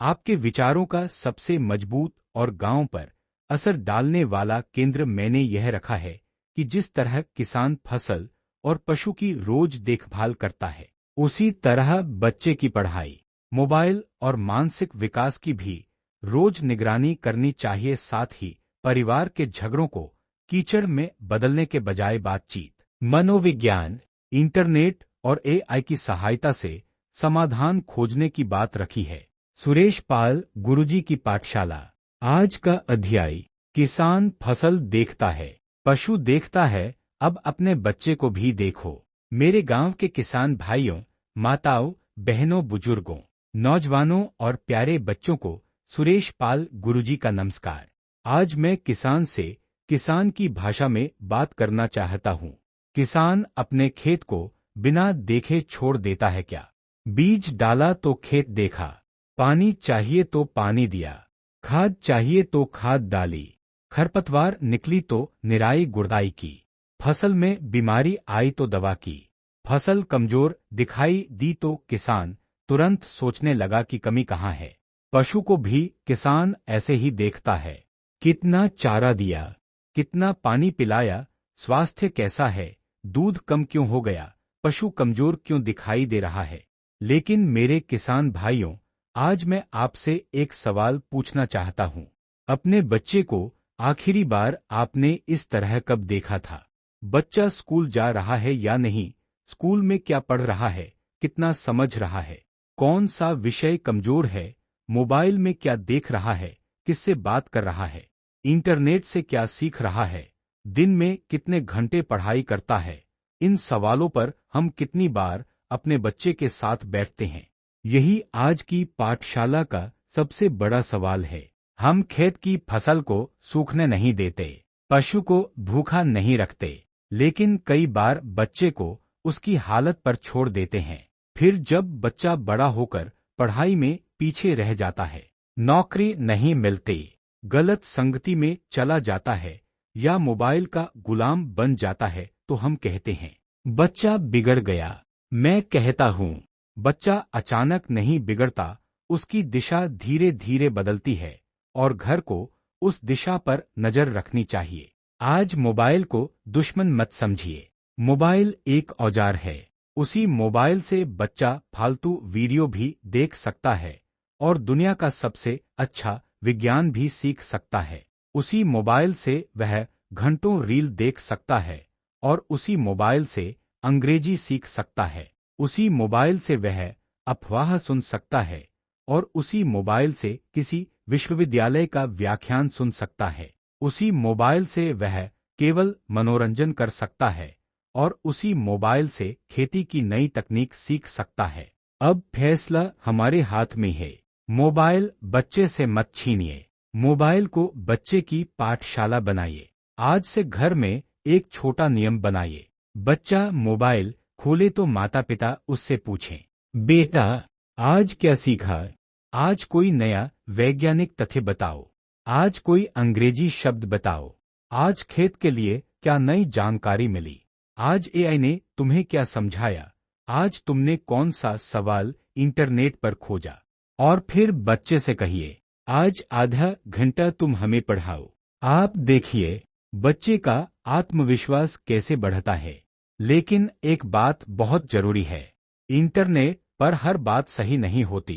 आपके विचारों का सबसे मजबूत और गांव पर असर डालने वाला केंद्र मैंने यह रखा है कि जिस तरह किसान फसल और पशु की रोज देखभाल करता है, उसी तरह बच्चे की पढ़ाई, मोबाइल और मानसिक विकास की भी रोज निगरानी करनी चाहिए। साथ ही परिवार के झगड़ों को कीचड़ में बदलने के बजाय बातचीत, मनोविज्ञान, इंटरनेट और एआई की सहायता से समाधान खोजने की बात रखी है। सुरेश पाल, गुरुजी की पाठशाला। आज का अध्याय, किसान फसल देखता है, पशु देखता है, अब अपने बच्चे को भी देखो। मेरे गांव के किसान भाइयों, माताओं, बहनों, बुजुर्गों, नौजवानों और प्यारे बच्चों को सुरेश पाल गुरुजी का नमस्कार। आज मैं किसान से किसान की भाषा में बात करना चाहता हूँ। किसान अपने खेत को बिना देखे छोड़ देता है क्या? बीज डाला तो खेत देखा, पानी चाहिए तो पानी दिया, खाद चाहिए तो खाद डाली, खरपतवार निकली तो निराई गुड़ाई की, फसल में बीमारी आई तो दवा की, फसल कमजोर दिखाई दी तो किसान तुरंत सोचने लगा कि कमी कहाँ है। पशु को भी किसान ऐसे ही देखता है। कितना चारा दिया, कितना पानी पिलाया, स्वास्थ्य कैसा है, दूध कम क्यों हो गया, पशु कमजोर क्यों दिखाई दे रहा है। लेकिन मेरे किसान भाइयों, आज मैं आपसे एक सवाल पूछना चाहता हूँ। अपने बच्चे को आखिरी बार आपने इस तरह कब देखा था? बच्चा स्कूल जा रहा है या नहीं? स्कूल में क्या पढ़ रहा है? कितना समझ रहा है? कौन सा विषय कमजोर है? मोबाइल में क्या देख रहा है? किससे बात कर रहा है? इंटरनेट से क्या सीख रहा है? दिन में कितने घंटे पढ़ाई करता है? इन सवालों पर हम कितनी बार अपने बच्चे के साथ बैठते हैं? यही आज की पाठशाला का सबसे बड़ा सवाल है। हम खेत की फसल को सूखने नहीं देते, पशु को भूखा नहीं रखते, लेकिन कई बार बच्चे को उसकी हालत पर छोड़ देते हैं। फिर जब बच्चा बड़ा होकर पढ़ाई में पीछे रह जाता है, नौकरी नहीं मिलती, गलत संगति में चला जाता है या मोबाइल का गुलाम बन जाता है, तो हम कहते हैं बच्चा बिगड़ गया। मैं कहता हूँ, बच्चा अचानक नहीं बिगड़ता, उसकी दिशा धीरे धीरे बदलती है और घर को उस दिशा पर नजर रखनी चाहिए। आज मोबाइल को दुश्मन मत समझिए। मोबाइल एक औजार है। उसी मोबाइल से बच्चा फालतू वीडियो भी देख सकता है और दुनिया का सबसे अच्छा विज्ञान भी सीख सकता है। उसी मोबाइल से वह घंटों रील देख सकता है और उसी मोबाइल से अंग्रेजी सीख सकता है। उसी मोबाइल से वह अफवाह सुन सकता है और उसी मोबाइल से किसी विश्वविद्यालय का व्याख्यान सुन सकता है। उसी मोबाइल से वह केवल मनोरंजन कर सकता है और उसी मोबाइल से खेती की नई तकनीक सीख सकता है। अब फैसला हमारे हाथ में है। मोबाइल बच्चे से मत छीनिए। मोबाइल को बच्चे की पाठशाला बनाइए। आज से घर में एक छोटा नियम बनाइए। बच्चा मोबाइल खोले तो माता पिता उससे पूछें, बेटा आज क्या सीखा? आज कोई नया वैज्ञानिक तथ्य बताओ। आज कोई अंग्रेजी शब्द बताओ। आज खेत के लिए क्या नई जानकारी मिली? आज एआई ने तुम्हें क्या समझाया? आज तुमने कौन सा सवाल इंटरनेट पर खोजा? और फिर बच्चे से कहिए, आज आधा घंटा तुम हमें पढ़ाओ। आप देखिए बच्चे का आत्मविश्वास कैसे बढ़ता है। लेकिन एक बात बहुत जरूरी है, इंटरनेट पर हर बात सही नहीं होती।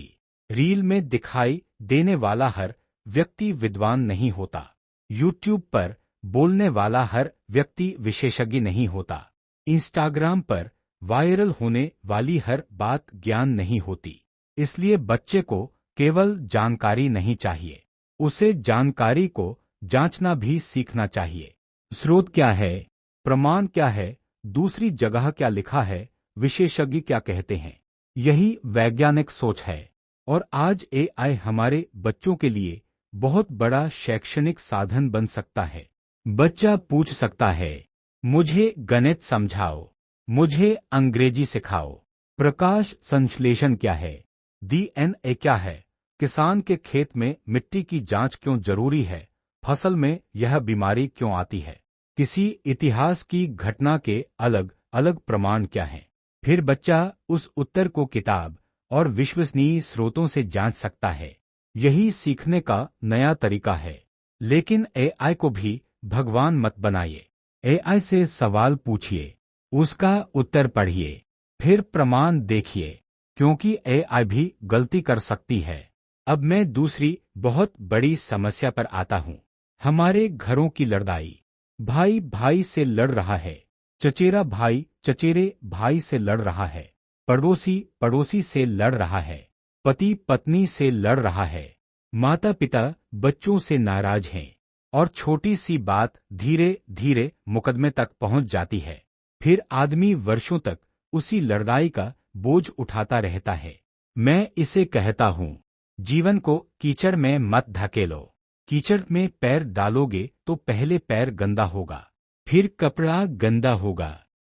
रील में दिखाई देने वाला हर व्यक्ति विद्वान नहीं होता। यूट्यूब पर बोलने वाला हर व्यक्ति विशेषज्ञ नहीं होता। इंस्टाग्राम पर वायरल होने वाली हर बात ज्ञान नहीं होती। इसलिए बच्चे को केवल जानकारी नहीं चाहिए, उसे जानकारी को जांचना भी सीखना चाहिए। स्रोत क्या है? प्रमाण क्या है? दूसरी जगह क्या लिखा है? विशेषज्ञ क्या कहते हैं? यही वैज्ञानिक सोच है। और आज एआई हमारे बच्चों के लिए बहुत बड़ा शैक्षणिक साधन बन सकता है। बच्चा पूछ सकता है, मुझे गणित समझाओ, मुझे अंग्रेजी सिखाओ, प्रकाश संश्लेषण क्या है, डीएनए क्या है, किसान के खेत में मिट्टी की जांच क्यों जरूरी है, फसल में यह बीमारी क्यों आती है, किसी इतिहास की घटना के अलग अलग प्रमाण क्या हैं। फिर बच्चा उस उत्तर को किताब और विश्वसनीय स्रोतों से जांच सकता है। यही सीखने का नया तरीका है। लेकिन एआई को भी भगवान मत बनाइए। एआई से सवाल पूछिए, उसका उत्तर पढ़िए, फिर प्रमाण देखिए, क्योंकि एआई भी गलती कर सकती है। अब मैं दूसरी बहुत बड़ी समस्या पर आता हूँ। हमारे घरों की लड़ाई। भाई भाई से लड़ रहा है, चचेरा भाई चचेरे भाई से लड़ रहा है, पड़ोसी पड़ोसी से लड़ रहा है, पति पत्नी से लड़ रहा है, माता पिता बच्चों से नाराज हैं, और छोटी सी बात धीरे धीरे मुकदमे तक पहुंच जाती है। फिर आदमी वर्षों तक उसी लड़ाई का बोझ उठाता रहता है। मैं इसे कहता हूँ, जीवन को कीचड़ में मत धकेलो। कीचड़ में पैर डालोगे तो पहले पैर गंदा होगा, फिर कपड़ा गंदा होगा,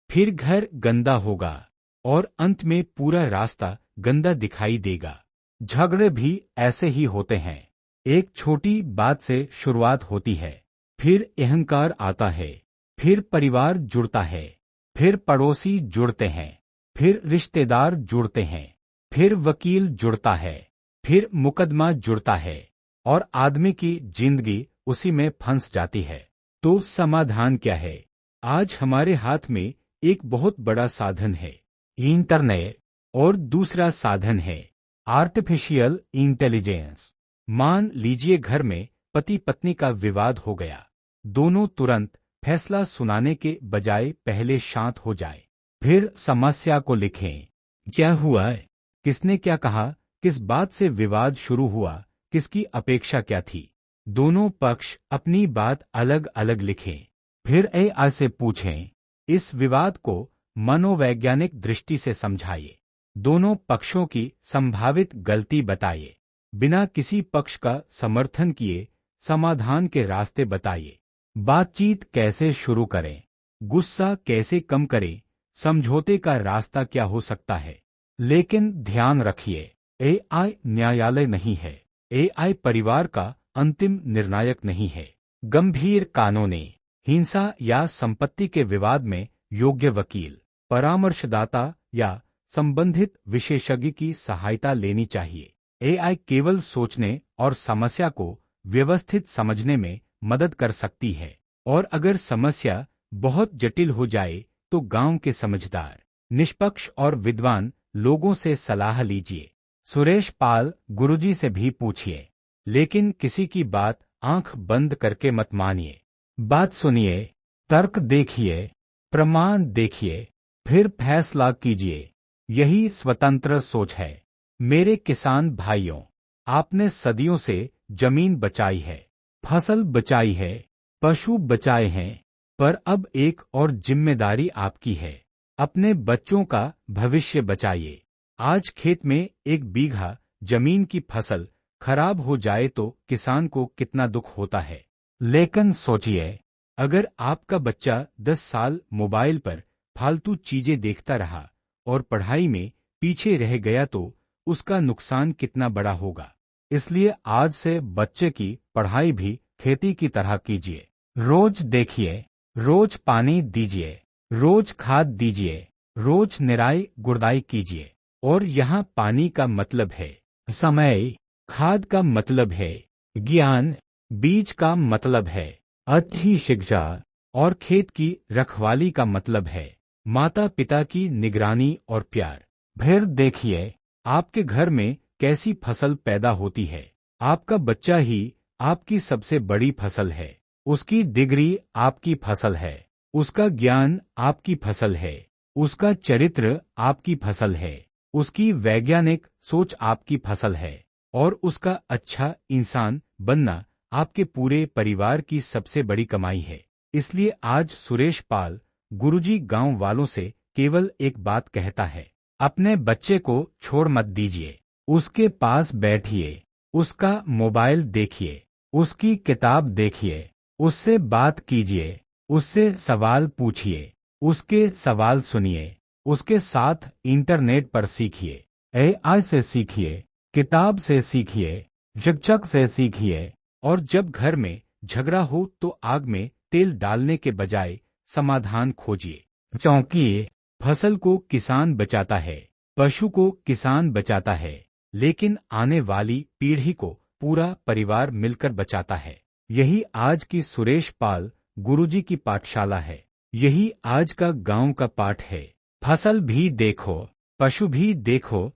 फिर घर गंदा होगा, और अंत में पूरा रास्ता गंदा दिखाई देगा। झगड़े भी ऐसे ही होते हैं। एक छोटी बात से शुरुआत होती है, फिर अहंकार आता है, फिर परिवार जुड़ता है, फिर पड़ोसी जुड़ते हैं, फिर रिश्तेदार जुड़ते हैं, फिर वकील जुड़ता है, फिर मुकदमा जुड़ता है, और आदमी की जिंदगी उसी में फंस जाती है। तो समाधान क्या है? आज हमारे हाथ में एक बहुत बड़ा साधन है, इंटरनेट, और दूसरा साधन है आर्टिफिशियल इंटेलिजेंस। मान लीजिए घर में पति पत्नी का विवाद हो गया। दोनों तुरंत फैसला सुनाने के बजाय पहले शांत हो जाए, फिर समस्या को लिखें। क्या हुआ है? किसने क्या कहा? किस बात से विवाद शुरू हुआ? किसकी अपेक्षा क्या थी? दोनों पक्ष अपनी बात अलग अलग लिखें, फिर एआई से पूछें, इस विवाद को मनोवैज्ञानिक दृष्टि से समझाइए। दोनों पक्षों की संभावित गलती बताइए। बिना किसी पक्ष का समर्थन किए समाधान के रास्ते बताइए। बातचीत कैसे शुरू करें? गुस्सा कैसे कम करें? समझौते का रास्ता क्या हो सकता है? लेकिन ध्यान रखिए, एआई न्यायालय नहीं है। एआई परिवार का अंतिम निर्णायक नहीं है। गंभीर कानूनी, हिंसा या संपत्ति के विवाद में योग्य वकील, परामर्शदाता या संबंधित विशेषज्ञ की सहायता लेनी चाहिए। एआई केवल सोचने और समस्या को व्यवस्थित समझने में मदद कर सकती है, और अगर समस्या बहुत जटिल हो जाए तो गांव के समझदार, निष्पक्ष और विद्वान लोगों से सलाह लीजिए। सुरेश पाल गुरुजी से भी पूछिए, लेकिन किसी की बात आंख बंद करके मत मानिए। बात सुनिए, तर्क देखिए, प्रमाण देखिए, फिर फैसला कीजिए। यही स्वतंत्र सोच है। मेरे किसान भाइयों, आपने सदियों से जमीन बचाई है, फसल बचाई है, पशु बचाए हैं, पर अब एक और जिम्मेदारी आपकी है, अपने बच्चों का भविष्य बचाइए। आज खेत में 1 बीघा जमीन की फसल खराब हो जाए तो किसान को कितना दुख होता है। लेकिन सोचिए, अगर आपका बच्चा 10 साल मोबाइल पर फालतू चीजें देखता रहा और पढ़ाई में पीछे रह गया तो उसका नुकसान कितना बड़ा होगा। इसलिए आज से बच्चे की पढ़ाई भी खेती की तरह कीजिए। रोज देखिए, रोज पानी दीजिए, रोज खाद दीजिए, रोज निराई गुड़ाई कीजिए। और यहाँ पानी का मतलब है समय, खाद का मतलब है ज्ञान, बीज का मतलब है अच्छी शिक्षा, और खेत की रखवाली का मतलब है माता पिता की निगरानी और प्यार। फिर देखिए, आपके घर में कैसी फसल पैदा होती है। आपका बच्चा ही आपकी सबसे बड़ी फसल है। उसकी डिग्री आपकी फसल है, उसका ज्ञान आपकी फसल है, उसका चरित्र आपकी फसल है, उसकी वैज्ञानिक सोच आपकी फसल है, और उसका अच्छा इंसान बनना आपके पूरे परिवार की सबसे बड़ी कमाई है। इसलिए आज सुरेश पाल गुरुजी गांव वालों से केवल एक बात कहता है, अपने बच्चे को छोड़ मत दीजिए। उसके पास बैठिए, उसका मोबाइल देखिए, उसकी किताब देखिए, उससे बात कीजिए, उससे सवाल पूछिए, उसके सवाल सुनिए, उसके साथ इंटरनेट पर सीखिए, एआई से सीखिए, किताब से सीखिए, शिक्षक से सीखिए। और जब घर में झगड़ा हो तो आग में तेल डालने के बजाय समाधान खोजिए। चौंकिए, फसल को किसान बचाता है, पशु को किसान बचाता है, लेकिन आने वाली पीढ़ी को पूरा परिवार मिलकर बचाता है। यही आज की सुरेश पाल गुरुजी की पाठशाला है। यही आज का गांव का पाठ है। फसल भी देखो, पशु भी देखो,